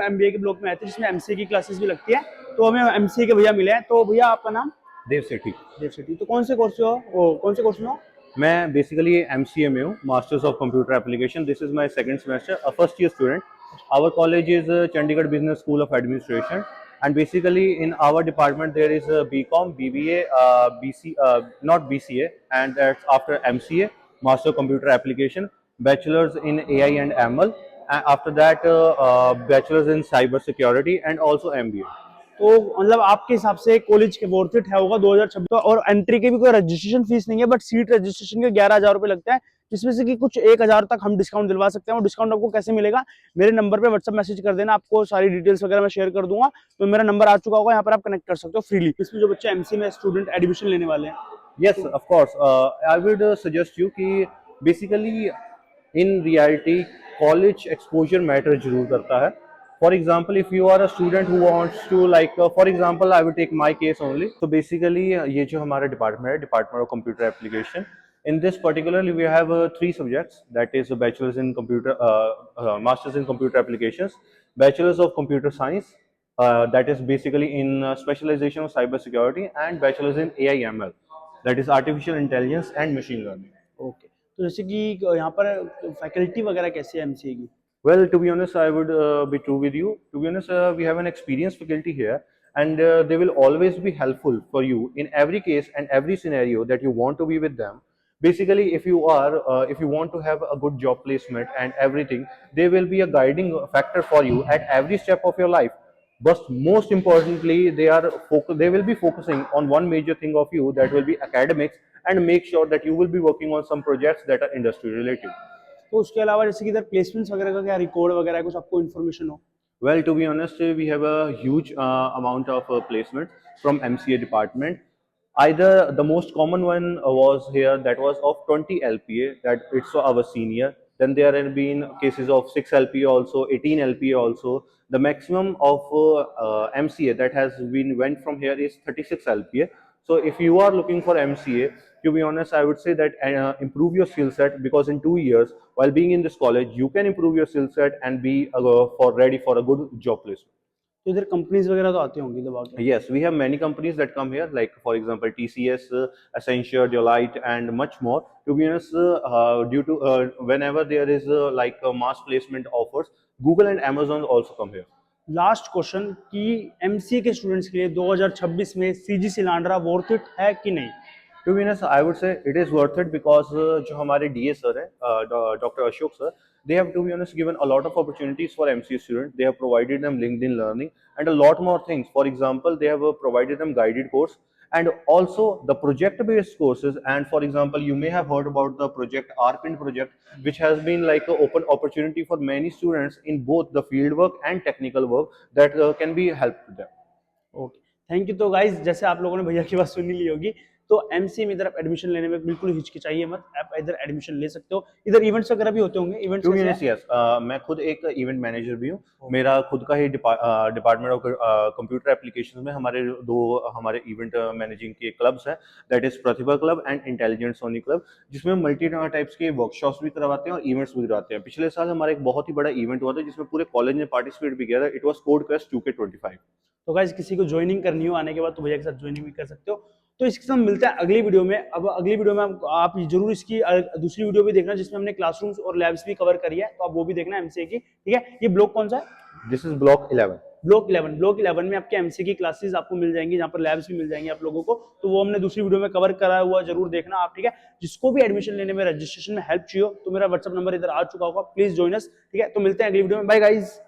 MBA के block में आए थे जिसमें एमसीए की क्लासेस भी लगती है, तो हमें एमसीए के भैया मिले हैं। तो भैया आपका नाम? देव सेठी। देव शेट्टी। तो कौन से कोर्स हो, कौन से कोर्स में हो? मैं बेसिकली एमसीए में हूँ, masters of computer application. This is my second semester, a first year student. Our college is Chandigarh business school of administration, and basically in our department there is a BCom, BBA, BC, not BCA, and that's after MCA, Master Computer Application, Bachelor's in AI and ML, and after that Bachelor's in Cyber Security, and also MBA. तो मतलब आपके हिसाब से college के worth it है होगा 2026, और entry की भी कोई रजिस्ट्रेशन फीस नहीं है, बट सीट रजिस्ट्रेशन के 11,000 रुपए लगता है, जिसमें से कि कुछ 1,000 तक हम डिस्काउंट दिलवा सकते हैं। और डिस्काउंट आपको कैसे मिलेगा, मेरे नंबर पे व्हाट्सएप मैसेज कर देना, आपको सारी डिटेल्स वगैरह मैं शेयर कर दूंगा। तो मेरा नंबर आ चुका होगा, यहाँ पर आप कनेक्ट कर सकते हो फ्रीली। इसमें जो बच्चे एमसी में स्टूडेंट एडमिशन लेने वाले हैं, Yes, of course. I would suggest you कि basically in reality college exposure matter जरूर करता है. For example, if you are a student who wants to like, for example, I will take my case only. So basically ये जो हमारा department है, Department of Computer Application. In this particularly we have three subjects. That is a bachelor's in computer, masters in computer applications, bachelor's of computer science. That is basically in specialization of cyber security, and bachelor's in AI ML. That is artificial intelligence and machine learning. Okay. तो जैसे कि यहाँ पर faculty वगैरह कैसी है MCA की? Well, to be honest, I would be true with you. To be honest, we have an experienced faculty here, and they will always be helpful for you in every case and every scenario that you want to be with them. Basically, if you want to have a good job placement and everything, they will be a guiding factor for you at every step of your life. But most importantly, they will be focusing on one major thing of you, that will be academics, and make sure that you will be working on some projects that are industry related. तो उसके अलावा जैसे कि इधर placements वगैरह का क्या record वगैरह है, कुछ आपको इन्फॉर्मेशन हो? Well, to be honest, we have a huge amount of placements from MCA department. Either the most common one was here, that was of 20 LPA, that it's our senior. Then there have been cases of 6 LPA also, 18 LPA also. The maximum of MCA that has been went from here is 36 LPA. So if you are looking for MCA, to be honest, I would say that improve your skill set, because in 2 years, while being in this college, you can improve your skill set and be ready for a good job placement. तो इधर companies वगैरह तो आती होंगी दबा के? Yes, we have many companies that come here, like for example TCS, Accenture, Deloitte, and much more. To be honest, due to whenever there is like mass placement offers, Google and Amazon also come here. Last question कि MCA के students के लिए 2026 में CGC Landran worth it है कि नहीं? To be honest, I would say it is worth it, because जो हमारे DA सर है, Dr. Ashok sir, they have, to be honest, given a lot of opportunities for MCA students. They have provided them LinkedIn learning and a lot more things. For example, they have provided them guided course and also the project-based courses. And for example, you may have heard about the project RPIN project, which has been like an open opportunity for many students in both the field work and technical work that can be helped to them. Okay, thank you. तो guys जैसे आप लोगों ने भैया की बात सुनी ली होगी, तो एमसीए में इधर आप एडमिशन लेने में बिल्कुल हिचकिचाइए मत, आप इधर एडमिशन ले सकते हो। इधर इवेंट्स वगैरह भी होते होंगे? इवेंट्स यस, मैं खुद एक इवेंट मैनेजर भी हूँ। मेरा खुद का ही डिपार्टमेंट ऑफ कंप्यूटर एप्लीकेशंस में हमारे इवेंट मैनेजिंग के क्लब्स हैं, that is Pratibha club and intelligent सोनी क्लब, जिसमें मल्टी टाइप्स के वर्कशॉप्स भी करवाते हैं और इवेंट्स भी करवाते हैं। पिछले साल हमारा एक बहुत ही बड़ा इवेंट हुआ था जिसमें पूरे कॉलेज ने पार्टिसिपेट भी किया था। It was code quest 2K25। तो गाइज किसी को ज्वाइनिंग करनी हो आने के बाद, तो भैया के साथ ज्वाइनिंग भी कर सकते हो। तो इसके साथ मिलते हैं अगली वीडियो में। अब अगली वीडियो में आप जरूर इसकी दूसरी वीडियो भी देखना, जिसमें हमने क्लासरूम्स और लैब्स भी कवर करी है, तो आप वो भी देखना एमसीए की, ठीक है? ये ब्लॉक कौन सा है? This is block 11। ब्लॉक 11 में आपके एमसीए की क्लासेस आपको मिल जाएंगी, जहाँ पर लैब्स भी मिल जाएंगे आप लोगों को। तो वो हमने दूसरी वीडियो में कवर करा हुआ, जरूर देखना आप, ठीक है? जिसको भी एडमिशन लेने में, रजिस्ट्रेशन में हेल्प चाहिए तो मेरा व्हाट्सएप नंबर इधर आ चुका होगा, प्लीज जॉइन अस, ठीक है? तो मिलते हैं अगली वीडियो में, बाय गाइज।